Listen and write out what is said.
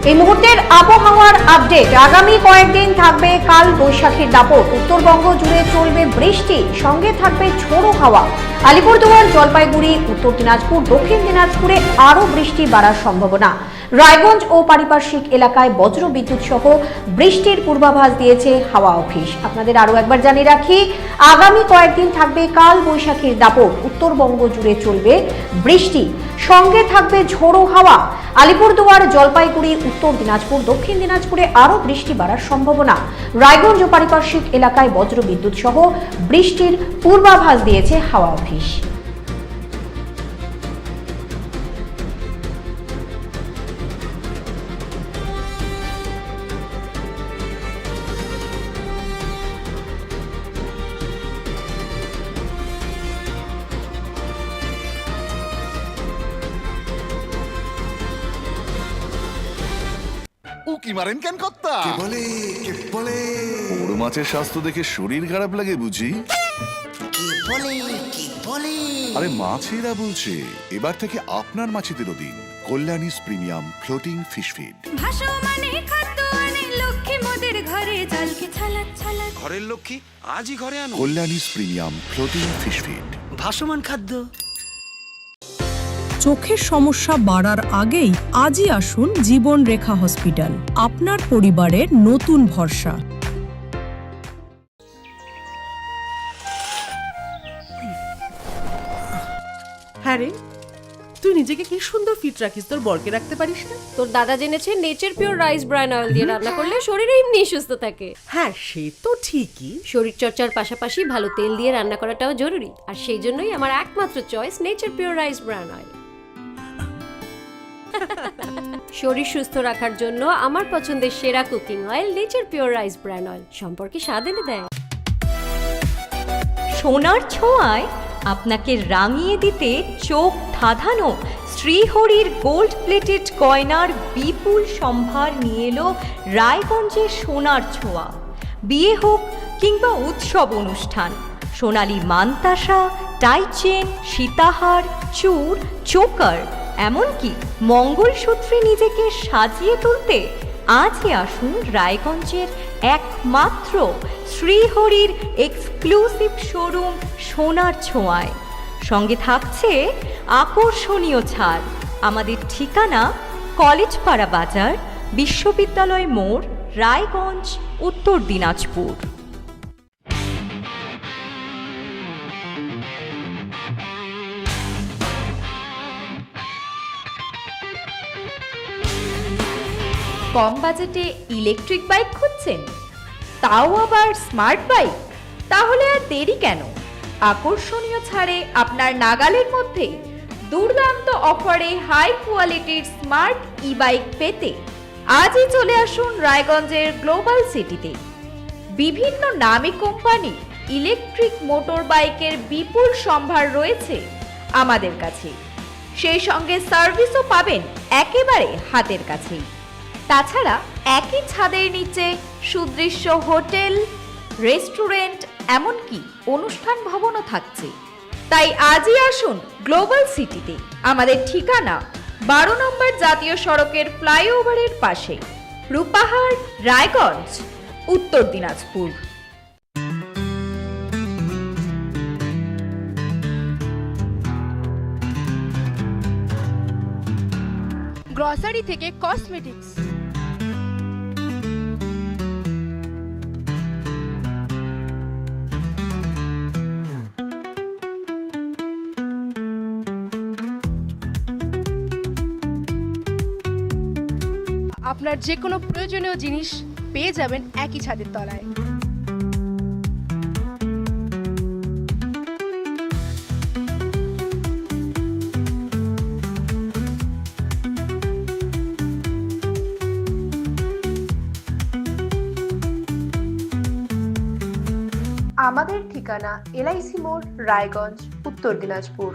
এই মুহূর্তের আবহাওয়ার আপডেট। আগামী কয়েকদিন থাকবে কাল বৈশাখীর দাপট। উত্তরবঙ্গ জুড়ে চলবে বৃষ্টি, সঙ্গে থাকবে ঝোড়ো হাওয়া। আলিপুরদুয়ার, জলপাইগুড়ি, উত্তর দিনাজপুর, দক্ষিণ দিনাজপুরে আরও বৃষ্টি বাড়ার সম্ভাবনা। রায়গঞ্জ ও পারিপার্শ্বিক এলাকায় বজ্র বিদ্যুৎ সহ বৃষ্টির পূর্বাভাস দিয়েছে হাওয়া অফিস। আপনাদের আরও একবার জানিয়ে রাখি, আগামী কয়েকদিন থাকবে কাল বৈশাখীর দাপট। উত্তরবঙ্গ জুড়ে চলবে বৃষ্টি, সঙ্গে থাকবে ঝোড়ো হাওয়া। আলিপুরদুয়ার, জলপাইগুড়ি, উত্তর দিনাজপুর, দক্ষিণ দিনাজপুরে আরও বৃষ্টি বাড়ার সম্ভাবনা। রায়গঞ্জ ও পারিপার্শ্বিক এলাকায় বজ্র বিদ্যুৎ সহ বৃষ্টির পূর্বাভাস দিয়েছে হাওয়া অফিস। উকি মারেন কেন কর্তা? কে বলে বড় মাছের স্বাস্থ্য দেখে শরীর খারাপ লাগে বুঝি? কে বলে আরে মাছেরা বলছে, এবার থেকে আপনার মাছেদেরও দিন কল্যাণীস প্রিমিয়াম ফ্লোটিং ফিশ ফিড। ভাসমানে খাদ্য আনে লক্ষ্মী মোদের ঘরে, জলকে ছালাক ছালাক। ঘরের লক্ষ্মী আজই ঘরে আনো কল্যাণীস প্রিমিয়াম ফ্লোটিং ফিশ ফিড। ভাসমান খাদ্য। চোখের সমস্যা বাড়ার আগেই আজই আসুন জীবন রেখা হসপিটাল, আপনার পরিবারের নতুন ভরসা। হ্যাঁ রে, তুই নিজেকে কি সুন্দর ফিট রাখিস, তোর বরকে রাখতে পারিস না? তোর দাদা জেনেছে nature pure rice bran oil দিয়ে রান্না করলে শরীর এমনি সুস্থ থাকে। হ্যাঁ, সে তো ঠিকই। শরীর চর্চার পাশাপাশি ভালো তেল দিয়ে রান্না করাটাও জরুরি, আর সেই জন্যই আমার একমাত্র choice nature pure rice bran oil. শরীর সুস্থ রাখার জন্য আমার পছন্দের সেরা cooking oil nature pure rice bran oil, সম্পর্কে স্বাদ এনে দেয়। সোনার ছোঁয়ায় আপনাকে রাঙিয়ে দিতে চোখ ধাঁধানো শ্রীহরির গোল্ড প্লেটেড গয়নার বিপুল সম্ভার নিয়ে এলো রায়গঞ্জের সোনার ছোঁয়া। বিয়ে হোক কিংবা উৎসব অনুষ্ঠান, সোনালী মানতাসা, টাইচেন, সীতাহার, চূড়, চোকার, এমনকি মঙ্গলসূত্রে নিজেকে সাজিয়ে তুলতে আজই আসুন রায়গঞ্জের একমাত্র শ্রীহরির এক্সক্লুসিভ শোরুম সোনার ছোঁয়ায়। সঙ্গে থাকছে আকর্ষণীয় ছাড়। আমাদের ঠিকানা কলেজপাড়া বাজার, বিশ্ববিদ্যালয় মোড়, রায়গঞ্জ, উত্তর দিনাজপুর। কম বাজেটে ইলেকট্রিক বাইক খুঁজছেন, তাও আবার স্মার্ট বাইক? তাহলে আর দেরি কেন? আকর্ষণীয় ছাড়ে আপনার নাগালের মধ্যে দুর্দান্ত অফারে হাই কোয়ালিটির স্মার্ট ই বাইক পেতে আজই চলে আসুন রায়গঞ্জের গ্লোবাল সিটিতে। বিভিন্ন নামী কোম্পানি ইলেকট্রিক মোটর বাইকের বিপুল সম্ভার রয়েছে আমাদের কাছে, সেই সঙ্গে সার্ভিসও পাবেন একেবারে হাতের কাছেই। তাছাড়া একই ছাদের নিচে সুদৃশ্য হোটেল, রেস্টুরেন্ট, এমনকি অনুষ্ঠান ভবনও থাকছে। তাই আজই আসুন গ্লোবাল সিটিতে। আমাদের ঠিকানা 12 নম্বর জাতীয় সড়কের ফ্লাইওভারের পাশে, রূপাহার, রায়গঞ্জ, উত্তর দিনাজপুর। গ্রসারি থেকে কসমেটিক্স, আপনার যে কোনো প্রয়োজনীয় জিনিস পেয়ে যাবেন একই ছাদের তলায়। আমাদের ঠিকানা এলআইসি মোড়, রায়গঞ্জ, উত্তর দিনাজপুর।